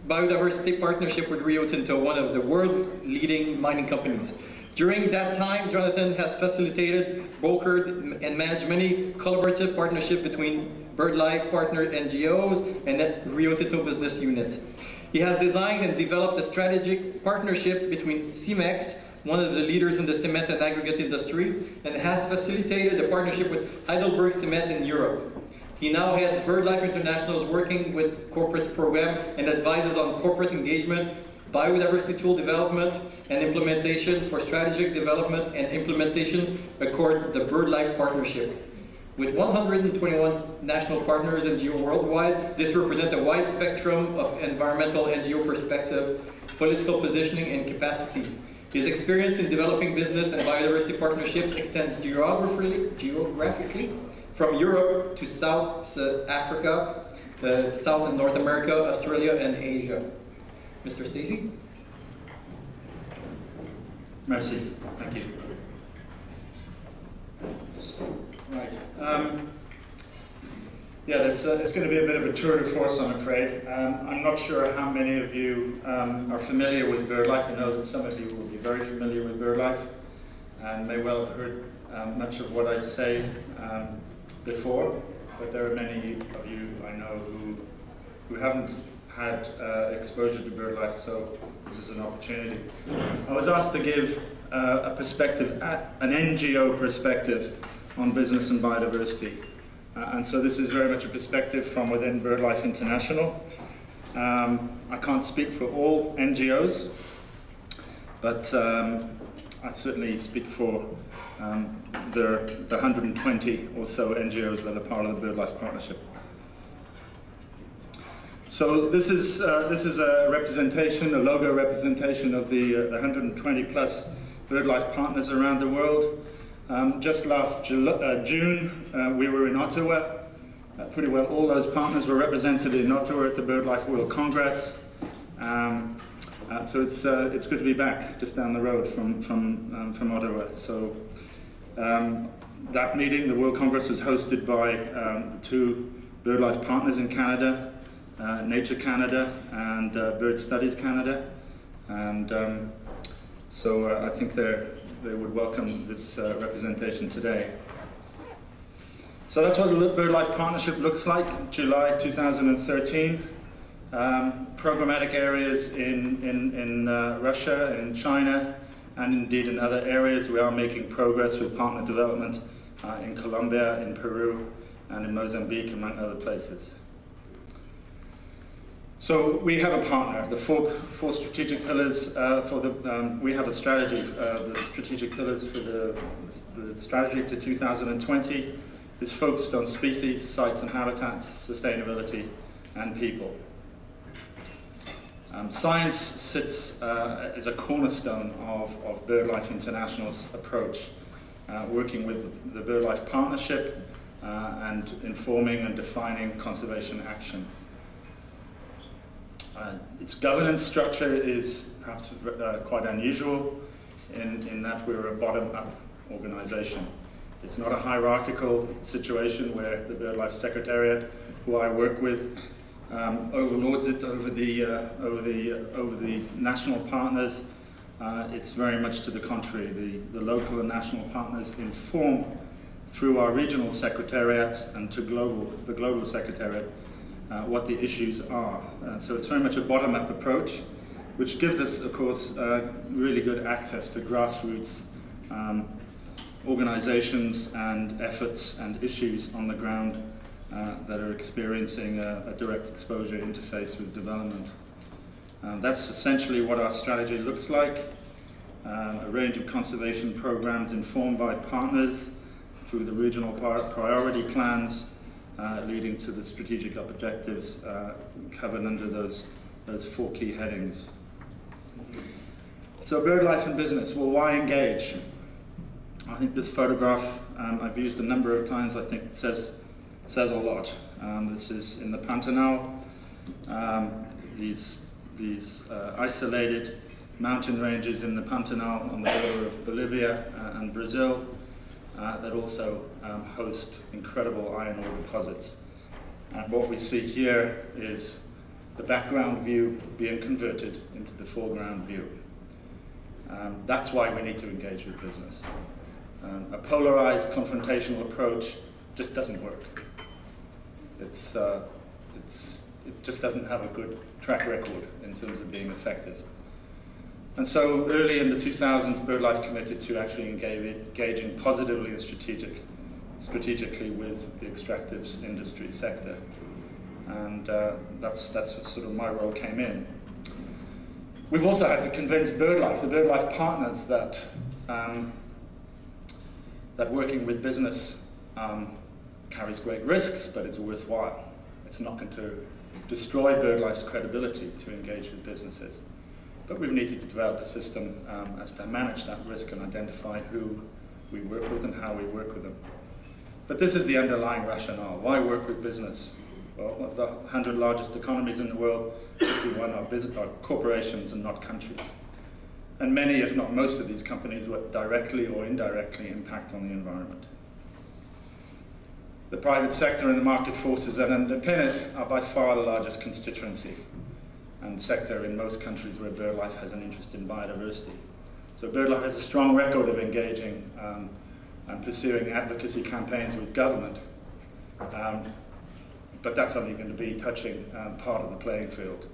biodiversity partnership with Rio Tinto, one of the world's leading mining companies. During that time, Jonathan has facilitated, brokered, and managed many collaborative partnerships between BirdLife partner NGOs and the Rio Tinto business units. He has designed and developed a strategic partnership between CEMEX, one of the leaders in the cement and aggregate industry, and has facilitated a partnership with Heidelberg Cement in Europe. He now heads BirdLife International's working with corporates program and advises on corporate engagement, biodiversity tool development and implementation for strategic development and implementation according to the BirdLife partnership. With 121 national partners NGO worldwide, this represents a wide spectrum of environmental NGO perspective, political positioning, and capacity. His experience in developing business and biodiversity partnerships extends geographically from Europe to South Africa, South and North America, Australia, and Asia. Mr. Stacey? Merci. Thank you. Right. Yeah, it's going to be a bit of a tour de force, I'm afraid. I'm not sure how many of you are familiar with BirdLife. I know that some of you will be very familiar with BirdLife and may well have heard much of what I say before, but there are many of you I know who haven't had exposure to BirdLife, so this is an opportunity. I was asked to give a perspective, an NGO perspective on business and biodiversity. And so this is very much a perspective from within BirdLife International. I can't speak for all NGOs, but I certainly speak for the 120 or so NGOs that are part of the BirdLife Partnership. So this is a representation, a logo representation of the 120 plus BirdLife partners around the world. Just last June, we were in Ottawa. Pretty well all those partners were represented in Ottawa at the BirdLife World Congress. So it's good to be back, just down the road from Ottawa. So that meeting, the World Congress, was hosted by two BirdLife partners in Canada, Nature Canada and Bird Studies Canada, and so I think they would welcome this representation today. So that's what the BirdLife Partnership looks like, July 2013. Programmatic areas in Russia, in China, and indeed in other areas. We are making progress with partner development in Colombia, in Peru, and in Mozambique, among other places. So we have a partner. The four strategic pillars we have a strategy. The strategic pillars for the strategy to 2020 is focused on species, sites and habitats, sustainability, and people. Science sits as a cornerstone of BirdLife International's approach, working with the BirdLife Partnership and informing and defining conservation action. Its governance structure is perhaps quite unusual in that we're a bottom-up organization. It's not a hierarchical situation where the BirdLife Secretariat, who I work with, overlords it over the national partners. It's very much to the contrary. The local and national partners inform through our regional secretariats and to the global secretariat what the issues are. So it's very much a bottom-up approach, which gives us, of course, really good access to grassroots organizations and efforts and issues on the ground that are experiencing a direct exposure interface with development. That's essentially what our strategy looks like. A range of conservation programs informed by partners through the regional priority plans, leading to the strategic objectives covered under those four key headings. So BirdLife and business, well, why engage? I think this photograph I've used a number of times. I think it says a lot. This is in the Pantanal. These isolated mountain ranges in the Pantanal on the border of Bolivia and Brazil that also host incredible iron ore deposits. And what we see here is the background view being converted into the foreground view. That's why we need to engage with business. A polarized, confrontational approach just doesn't work. It just doesn't have a good track record in terms of being effective. And so early in the 2000s, BirdLife committed to actually engaging positively and strategically with the extractive industry sector. And that's sort of my role came in. We've also had to convince BirdLife, the BirdLife partners, that working with business carries great risks, but it's worthwhile. It's not going to destroy BirdLife's credibility to engage with businesses. But we've needed to develop a system as to manage that risk and identify who we work with and how we work with them. But this is the underlying rationale. Why work with business? Well, of the 100 largest economies in the world, 51 are corporations and not countries. And many, if not most of these companies, will directly or indirectly impact on the environment. The private sector and the market forces that underpin it are by far the largest constituency and sector in most countries where BirdLife has an interest in biodiversity. So BirdLife has a strong record of engaging and pursuing advocacy campaigns with government. But that's only going to be touching part of the playing field.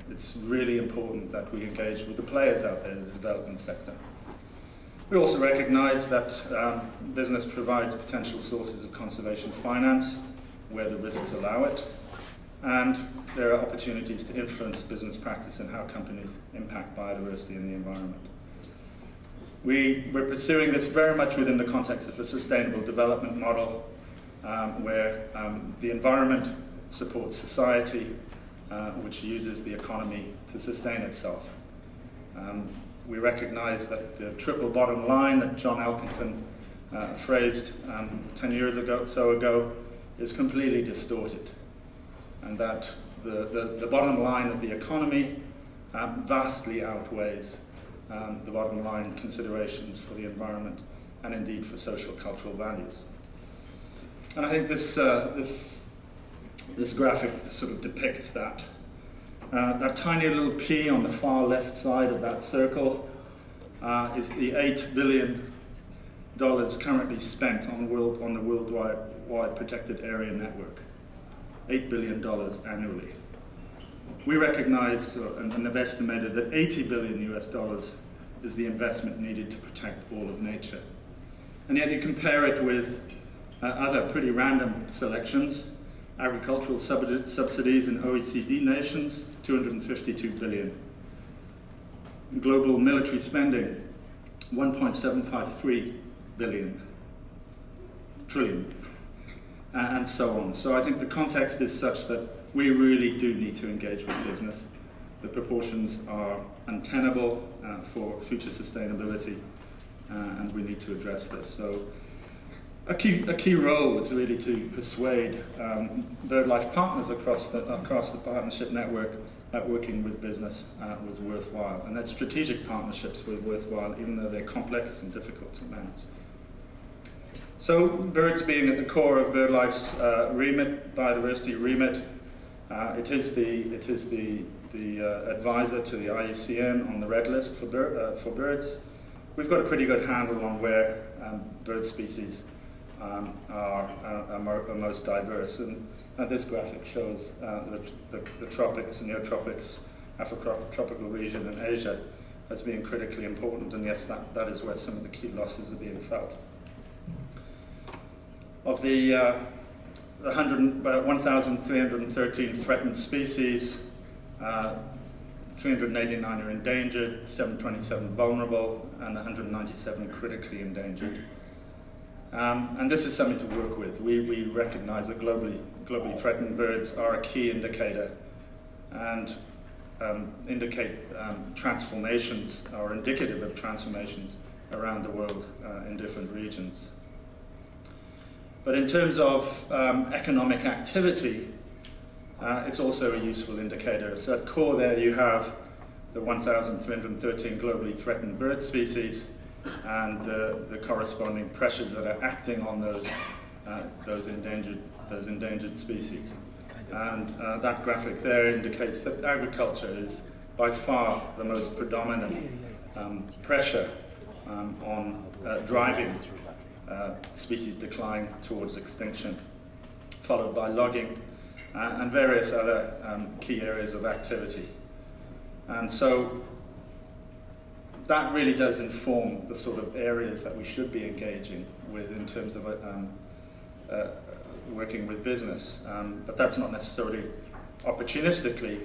It's really important that we engage with the players out there in the development sector. We also recognize that business provides potential sources of conservation finance where the risks allow it, and there are opportunities to influence business practice and how companies impact biodiversity in the environment. We're pursuing this very much within the context of a sustainable development model where the environment supports society, which uses the economy to sustain itself. We recognize that the triple bottom line that John Elkington phrased 10 years ago is completely distorted, and that the bottom line of the economy vastly outweighs the bottom line considerations for the environment and indeed for social cultural values. And I think this graphic sort of depicts that. That tiny little P on the far left side of that circle is the $8 billion currently spent on the worldwide protected area network. $8 billion annually. We recognize and have estimated that $80 billion US is the investment needed to protect all of nature. And yet you compare it with other pretty random selections. Agricultural subsidies in OECD nations, $252 billion. Global military spending, $1.753 trillion, and so on. So I think the context is such that we really do need to engage with business. The proportions are untenable for future sustainability, and we need to address this. So a key role is really to persuade BirdLife partners across the partnership network that working with business was worthwhile, and that strategic partnerships were worthwhile even though they're complex and difficult to manage. So birds being at the core of BirdLife's remit, biodiversity remit, it is the advisor to the IUCN on the red list for birds. We've got a pretty good handle on where bird species are most diverse, and this graphic shows the tropics, neotropics, Afrotropical region, and Asia as being critically important, and yes, that is where some of the key losses are being felt. Of the 1,313 threatened species, 389 are endangered, 727 vulnerable, and 197 critically endangered. And this is something to work with. We recognize that globally threatened birds are a key indicator and indicate transformations, or indicative of transformations around the world in different regions. But in terms of economic activity, it's also a useful indicator. So at core there you have the 1,313 globally threatened bird species and the corresponding pressures that are acting on those endangered species. And that graphic there indicates that agriculture is by far the most predominant pressure on driving species decline towards extinction, followed by logging and various other key areas of activity. And so that really does inform the sort of areas that we should be engaging with in terms of working with business. But that's not necessarily opportunistically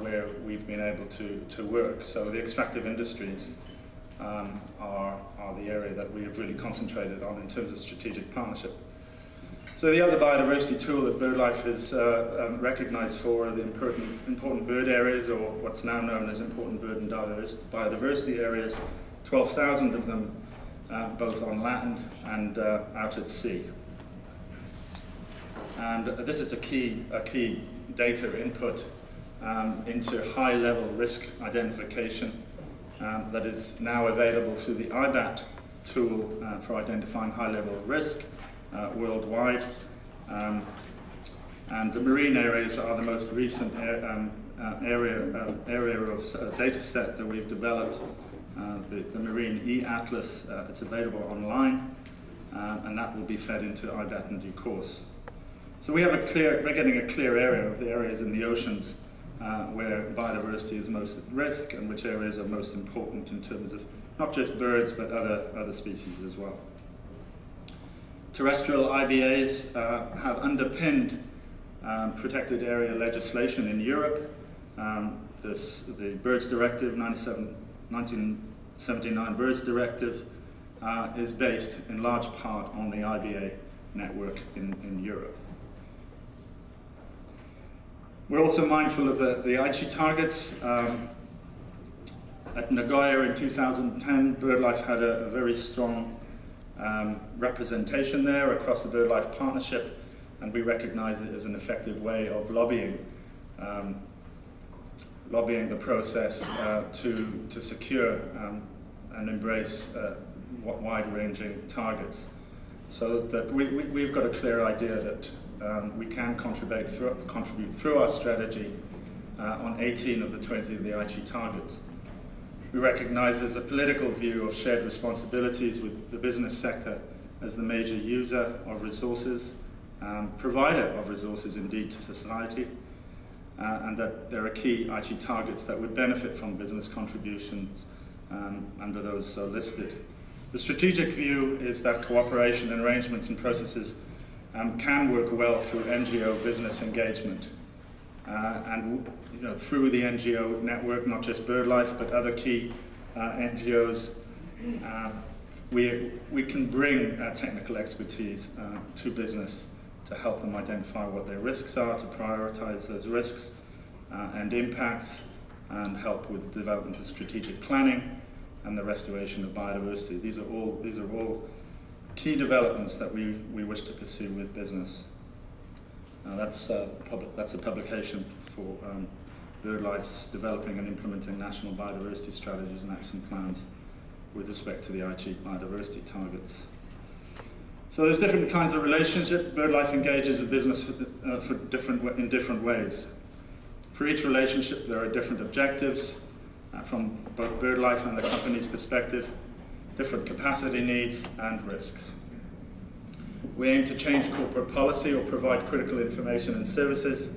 where we've been able to work. So the extractive industries are the area that we have really concentrated on in terms of strategic partnership. So the other biodiversity tool that BirdLife is recognized for are the important bird areas, or what's now known as important bird and biodiversity areas, 12,000 of them, both on land and out at sea. And this is a key data input into high-level risk identification that is now available through the IBAT tool for identifying high-level risk worldwide. And the marine areas are the most recent area of data set that we've developed, the Marine E-Atlas. It's available online, and that will be fed into IBAT in due course. So we're getting a clear area of the areas in the oceans where biodiversity is most at risk, and which areas are most important in terms of not just birds but other species as well. Terrestrial IBAs have underpinned protected area legislation in Europe. The Birds Directive, 1979 Birds Directive, is based in large part on the IBA network in Europe. We're also mindful of the Aichi targets. At Nagoya in 2010, BirdLife had a very strong representation there across the BirdLife partnership, and we recognize it as an effective way of lobbying the process to secure and embrace wide-ranging targets. So that we've got a clear idea that we can contribute through our strategy on 18 of the 20 of the Aichi targets. We recognize there's a political view of shared responsibilities with the business sector as the major user of resources, provider of resources indeed to society, and that there are key Aichi targets that would benefit from business contributions under those so listed. The strategic view is that cooperation and arrangements and processes can work well through NGO business engagement. And through the NGO network, not just BirdLife, but other key NGOs, we can bring technical expertise to business to help them identify what their risks are, to prioritize those risks and impacts, and help with development of strategic planning and the restoration of biodiversity. These are all key developments that we wish to pursue with business. That's a publication for BirdLife's developing and implementing national biodiversity strategies and action plans with respect to the Aichi biodiversity targets. So there's different kinds of relationship. BirdLife engages with business in different ways. For each relationship, there are different objectives from both BirdLife and the company's perspective, different capacity needs and risks. We aim to change corporate policy or provide critical information and services,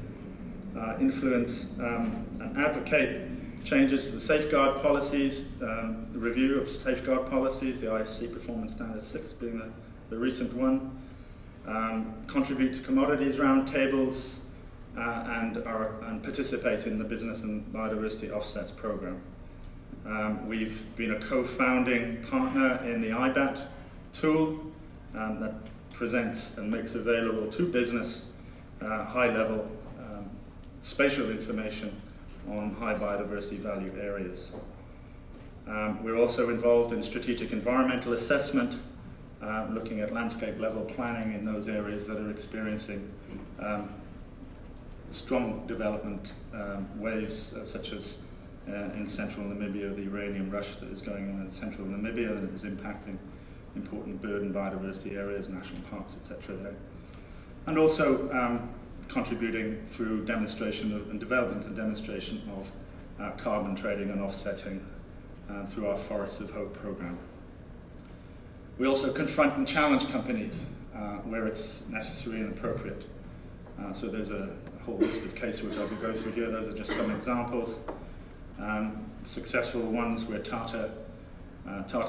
influence and advocate changes to the safeguard policies, the review of safeguard policies, the IFC Performance Standard 6 being the recent one, contribute to commodities roundtables, and participate in the Business and Biodiversity Offsets program. We've been a co-founding partner in the IBAT tool that presents and makes available to business high-level spatial information on high biodiversity value areas. We're also involved in strategic environmental assessment, looking at landscape level planning in those areas that are experiencing strong development waves, such as in central Namibia, the uranium rush that is going on in central Namibia that is impacting important bird and biodiversity areas, national parks, etc. there. And also contributing through demonstration and development and demonstration of carbon trading and offsetting through our Forests of Hope program. We also confront and challenge companies where it's necessary and appropriate. So there's a whole list of cases I could go through here. Those are just some examples. Successful ones where Tata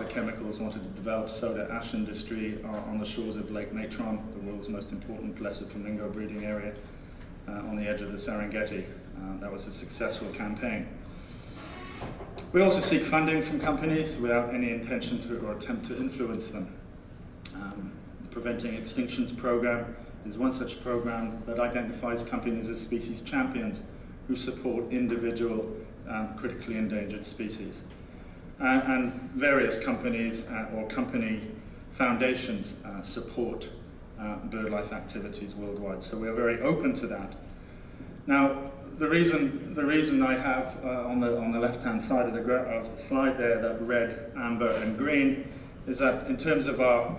Chemicals wanted to develop soda ash industry on the shores of Lake Natron, the world's most important lesser flamingo breeding area, on the edge of the Serengeti. That was a successful campaign. We also seek funding from companies without any intention to or attempt to influence them. The Preventing Extinctions program is one such program that identifies companies as species champions who support individual critically endangered species. And various companies or company foundations support birdlife activities worldwide. So we are very open to that. Now, the reason I have on the left-hand side of the slide there that red, amber, and green is that in terms of our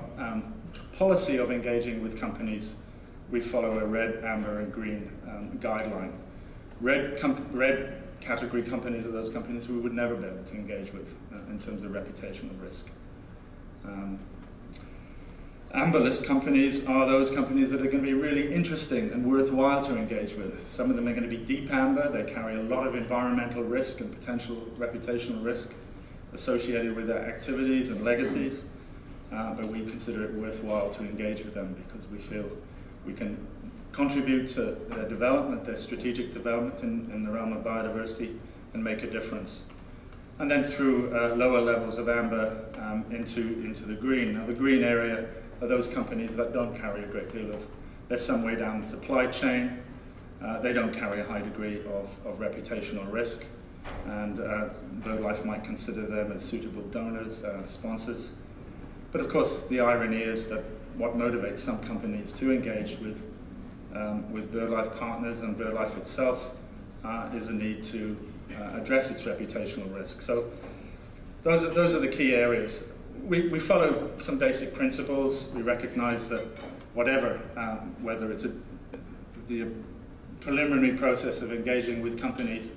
policy of engaging with companies, we follow a red, amber, and green guideline. Red category companies are those companies we would never be able to engage with in terms of reputational risk. Amber list companies are those companies that are going to be really interesting and worthwhile to engage with. Some of them are going to be deep amber. They carry a lot of environmental risk and potential reputational risk associated with their activities and legacies, but we consider it worthwhile to engage with them because we feel we can contribute to their development, their strategic development in the realm of biodiversity, and make a difference. And then through lower levels of amber into the green. Now the green area are those companies that don't carry a great deal of, they're some way down the supply chain, they don't carry a high degree of reputational risk, and BirdLife might consider them as suitable donors, sponsors. But of course the irony is that what motivates some companies to engage with BirdLife partners and BirdLife itself is a need to address its reputational risk. So those are the key areas. We follow some basic principles. We recognize that whatever, whether it's the preliminary process of engaging with companies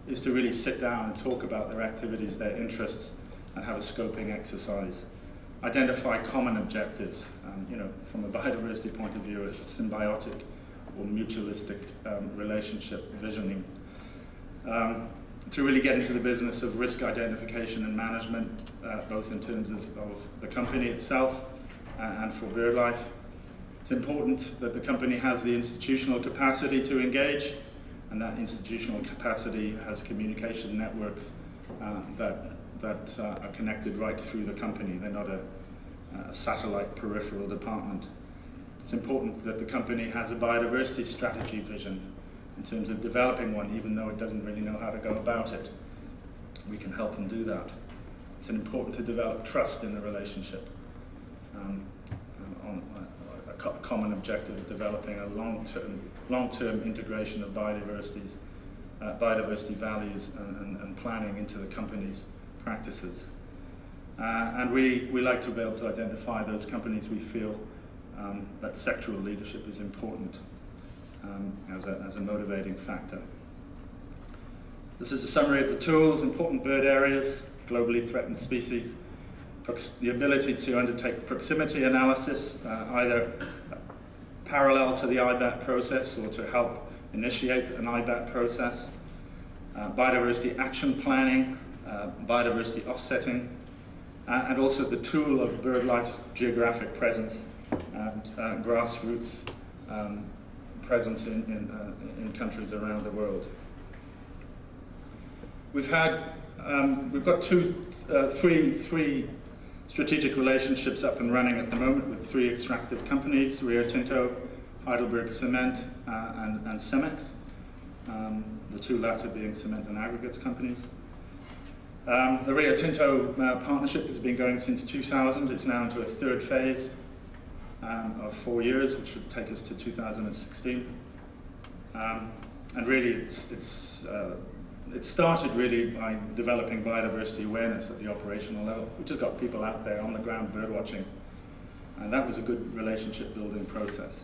is to really sit down and talk about their activities, their interests, and have a scoping exercise. Identify common objectives, from a biodiversity point of view, a symbiotic or mutualistic relationship visioning. To really get into the business of risk identification and management, both in terms of the company itself and for BirdLife. It's important that the company has the institutional capacity to engage, and that institutional capacity has communication networks that are connected right through the company. They're not a satellite peripheral department. It's important that the company has a biodiversity strategy vision in terms of developing one, even though it doesn't really know how to go about it. We can help them do that. It's important to develop trust in the relationship on a common objective of developing a long-term integration of biodiversity values and planning into the company's practices. And we like to be able to identify those companies we feel that sectoral leadership is important as a motivating factor. This is a summary of the tools: important bird areas, globally threatened species, the ability to undertake proximity analysis, either parallel to the IBAT process or to help initiate an IBAT process, biodiversity action planning, biodiversity offsetting, and also the tool of BirdLife's geographic presence and grassroots presence in countries around the world. We've got three strategic relationships up and running at the moment with 3 extractive companies: Rio Tinto, Heidelberg Cement, and Cemex. The 2 latter being cement and aggregates companies. The Rio Tinto partnership has been going since 2000. It's now into a 3rd phase of 4 years, which should take us to 2016. And really, it started really by developing biodiversity awareness at the operational level. We just got people out there on the ground bird watching, and that was a good relationship building process.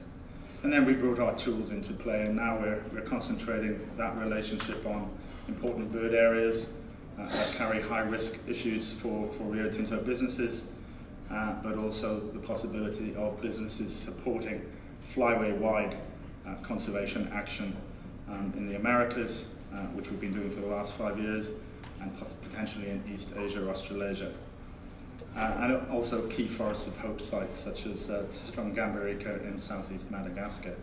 And then we brought our tools into play, and now we're concentrating that relationship on important bird areas that carry high-risk issues for Rio Tinto businesses, but also the possibility of businesses supporting flyway-wide conservation action in the Americas, which we've been doing for the last 5 years, and potentially in East Asia or Australasia. And also key forests of hope sites such as Strongambarica in southeast Madagascar.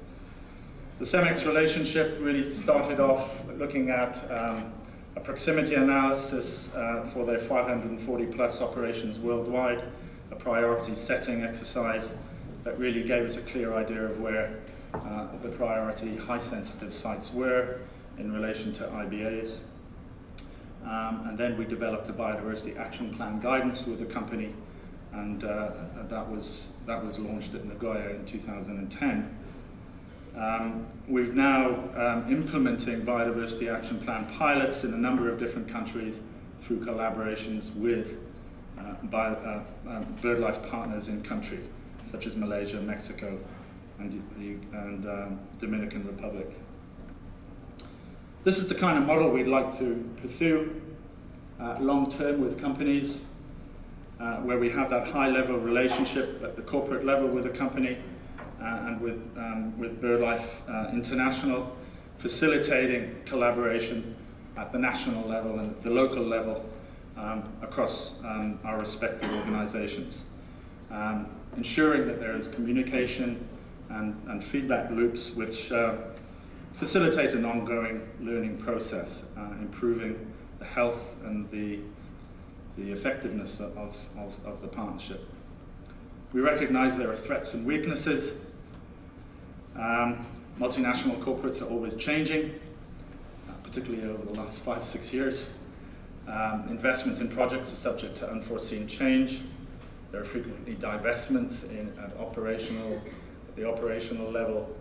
The CEMEX relationship really started off looking at a proximity analysis for their 540 plus operations worldwide, a priority setting exercise that really gave us a clear idea of where the priority high sensitive sites were in relation to IBAs. And then we developed a biodiversity action plan guidance with the company, and that was launched at Nagoya in 2010. We're now implementing biodiversity action plan pilots in a number of different countries through collaborations with BirdLife partners in country, such as Malaysia, Mexico, and Dominican Republic. This is the kind of model we'd like to pursue long-term with companies, where we have that high-level relationship at the corporate level with a company and with BirdLife International, facilitating collaboration at the national level and the local level across our respective organizations, ensuring that there is communication and feedback loops which facilitate an ongoing learning process, improving the health and the effectiveness of the partnership. We recognize there are threats and weaknesses. Multinational corporates are always changing, particularly over the last 5-6 years. Investment in projects are subject to unforeseen change. There are frequently divestments at the operational level,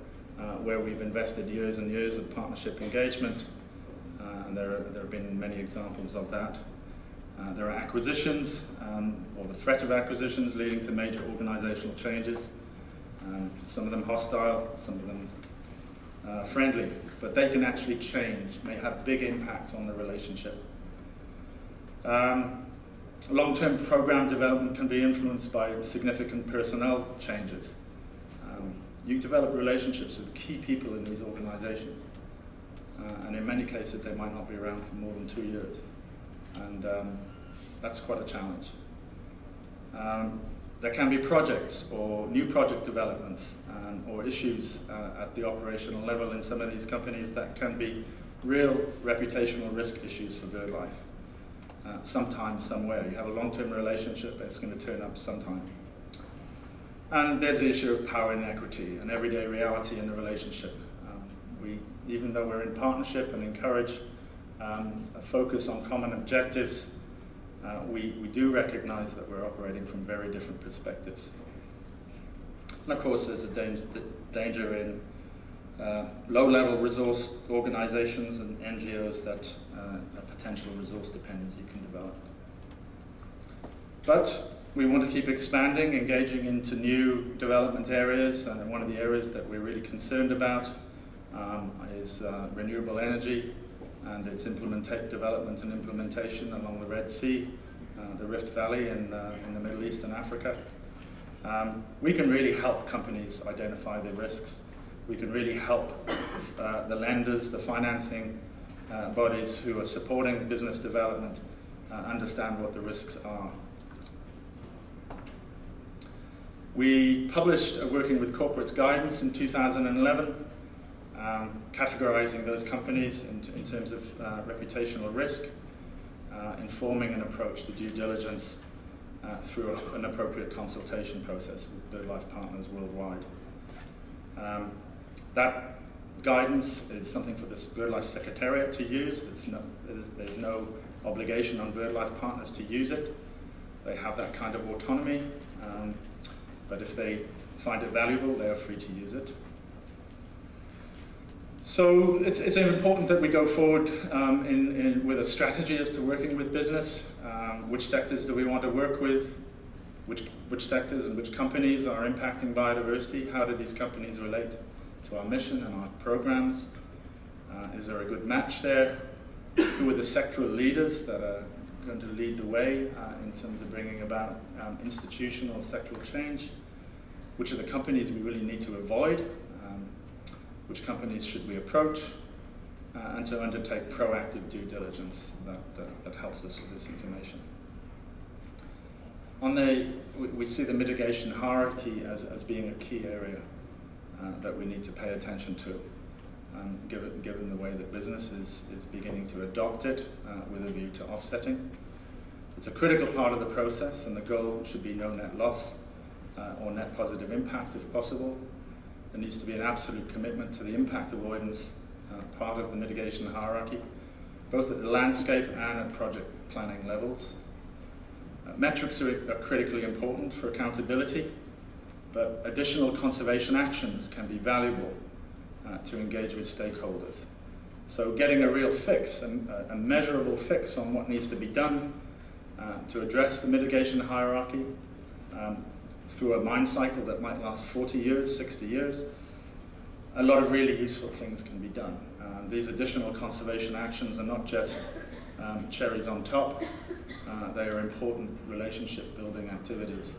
where we've invested years and years of partnership engagement, and there have been many examples of that. There are acquisitions, or the threat of acquisitions leading to major organizational changes, some of them hostile, some of them friendly, but they can actually change, may have big impacts on the relationship. Long-term program development can be influenced by significant personnel changes. You develop relationships with key people in these organizations, and in many cases they might not be around for more than 2 years, and that's quite a challenge. There can be projects or new project developments or issues at the operational level in some of these companies that can be real reputational risk issues for BirdLife. Sometime, somewhere. You have a long-term relationship, it's going to turn up sometime. And there's the issue of power inequity, an everyday reality in the relationship. Even though we're in partnership and encourage a focus on common objectives, we do recognize that we're operating from very different perspectives. And of course, there's a danger in low-level resource organizations and NGOs that a potential resource dependency can develop. But we want to keep expanding, engaging into new development areas, and one of the areas that we're really concerned about is renewable energy and its development and implementation along the Red Sea, the Rift Valley in the Middle East and Africa. We can really help companies identify the risks. We can really help the lenders, the financing bodies who are supporting business development understand what the risks are. We published a Working with Corporates guidance in 2011, categorizing those companies in terms of reputational risk, informing an approach to due diligence through an appropriate consultation process with BirdLife partners worldwide. That guidance is something for the BirdLife Secretariat to use. There's no obligation on BirdLife partners to use it. They have that kind of autonomy, but if they find it valuable, they are free to use it. So it's important that we go forward with a strategy as to working with business. Which sectors do we want to work with? Which sectors and which companies are impacting biodiversity? How do these companies relate to our mission and our programs? Is there a good match there? Who are the sectoral leaders that are going to lead the way in terms of bringing about institutional sectoral change? Which are the companies we really need to avoid? Which companies should we approach? And to undertake proactive due diligence that helps us with this information. We see the mitigation hierarchy as being a key area that we need to pay attention to, given the way that business is beginning to adopt it with a view to offsetting. It's a critical part of the process, and the goal should be no net loss or net positive impact if possible. There needs to be an absolute commitment to the impact avoidance part of the mitigation hierarchy, both at the landscape and at project planning levels. Metrics are critically important for accountability, but additional conservation actions can be valuable to engage with stakeholders. So getting a real fix, a measurable fix on what needs to be done to address the mitigation hierarchy through a mine cycle that might last 40 years, 60 years, a lot of really useful things can be done. These additional conservation actions are not just cherries on top. They are important relationship building activities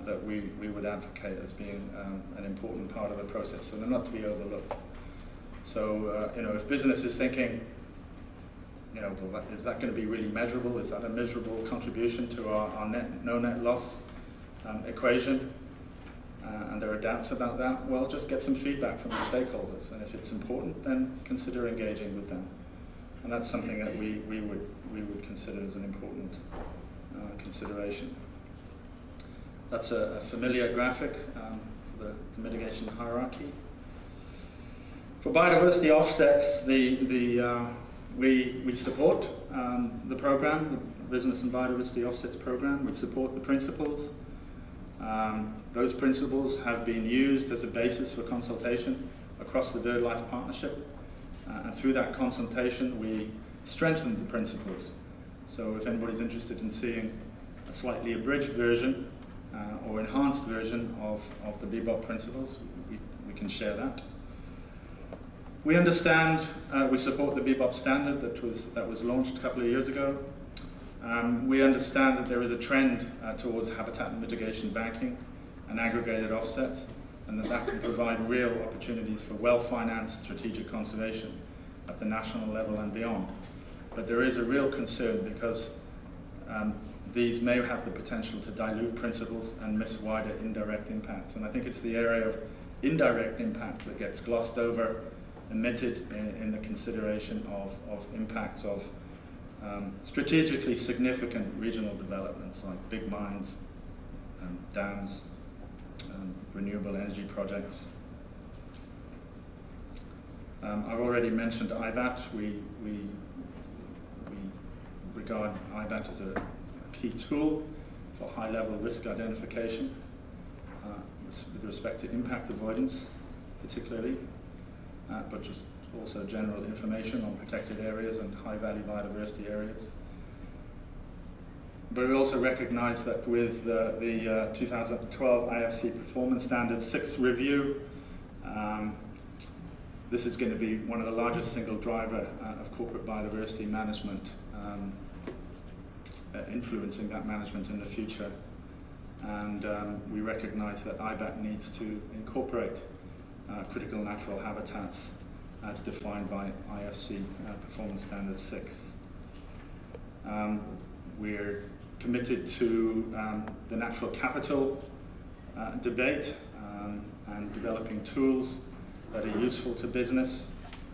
that we would advocate as being an important part of the process, and they're not to be overlooked. So, if business is thinking, well, is that going to be really measurable? Is that a measurable contribution to our no net loss equation? And there are doubts about that. Well, just get some feedback from the stakeholders, and if it's important, then consider engaging with them. And that's something that we would consider as an important consideration. That's a familiar graphic, the mitigation hierarchy. For biodiversity offsets, we support the program, the Business and Biodiversity Offsets program. We support the principles. Those principles have been used as a basis for consultation across the BirdLife Partnership. And through that consultation, we strengthened the principles. So if anybody's interested in seeing a slightly abridged version or enhanced version of the BBOP principles, we can share that. We understand, we support the BBOP standard that was launched a couple of years ago. We understand that there is a trend towards habitat mitigation banking and aggregated offsets, and that can provide real opportunities for well-financed strategic conservation at the national level and beyond. But there is a real concern because these may have the potential to dilute principles and miss wider indirect impacts. And I think it's the area of indirect impacts that gets glossed over, omitted in the consideration of impacts of strategically significant regional developments like big mines, dams, renewable energy projects. I've already mentioned IBAT. We regard IBAT as a key tool for high-level risk identification with respect to impact avoidance, particularly, but just also general information on protected areas and high-value biodiversity areas. But we also recognize that with the 2012 IFC Performance Standards 6 review, this is going to be one of the largest single driver of corporate biodiversity management, influencing that management in the future. And we recognize that IBAT needs to incorporate critical natural habitats as defined by IFC Performance Standard 6. We're committed to the natural capital debate and developing tools that are useful to business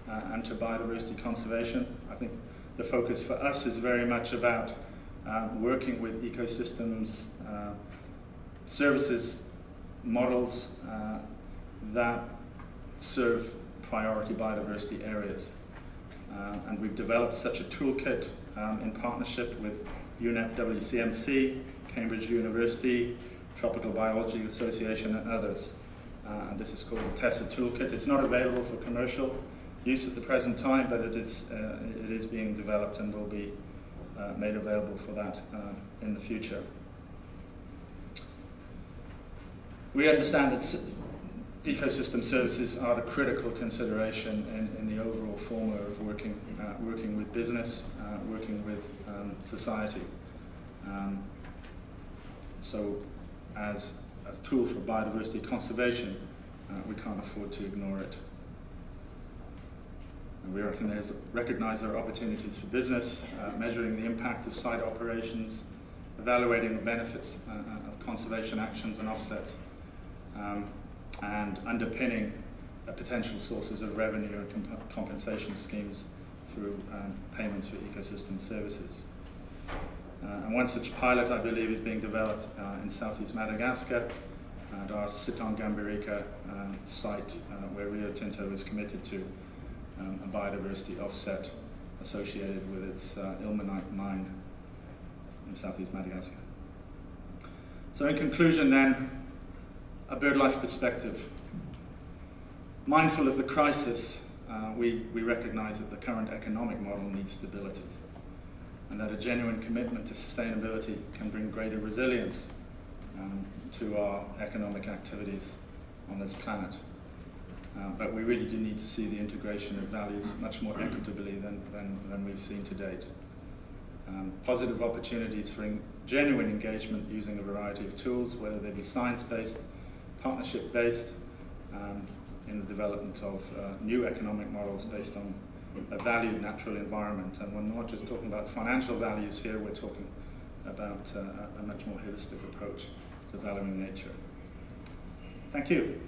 and to biodiversity conservation. I think the focus for us is very much about working with ecosystems, services models that serve priority biodiversity areas. And we've developed such a toolkit in partnership with UNEP WCMC, Cambridge University, Tropical Biology Association, and others. And this is called the TESSA Toolkit. It's not available for commercial use at the present time, but it is being developed and will be made available for that in the future. We understand that ecosystem services are the critical consideration in the overall formula of working with business, working with society. So as a tool for biodiversity conservation, we can't afford to ignore it. And we recognize our opportunities for business, measuring the impact of site operations, evaluating the benefits of conservation actions and offsets, and underpinning potential sources of revenue and compensation schemes through payments for ecosystem services. And one such pilot, I believe, is being developed in southeast Madagascar at our Sitang-Gambirika site, where Rio Tinto is committed to a biodiversity offset associated with its ilmenite mine in southeast Madagascar. So in conclusion then, a birdlife perspective. Mindful of the crisis, we recognize that the current economic model needs stability, and that a genuine commitment to sustainability can bring greater resilience to our economic activities on this planet. But we really do need to see the integration of values much more equitably than we've seen to date. Positive opportunities for genuine engagement using a variety of tools, whether they be science-based, partnership-based, in the development of new economic models based on a valued natural environment. And we're not just talking about financial values here, we're talking about a much more holistic approach to valuing nature. Thank you.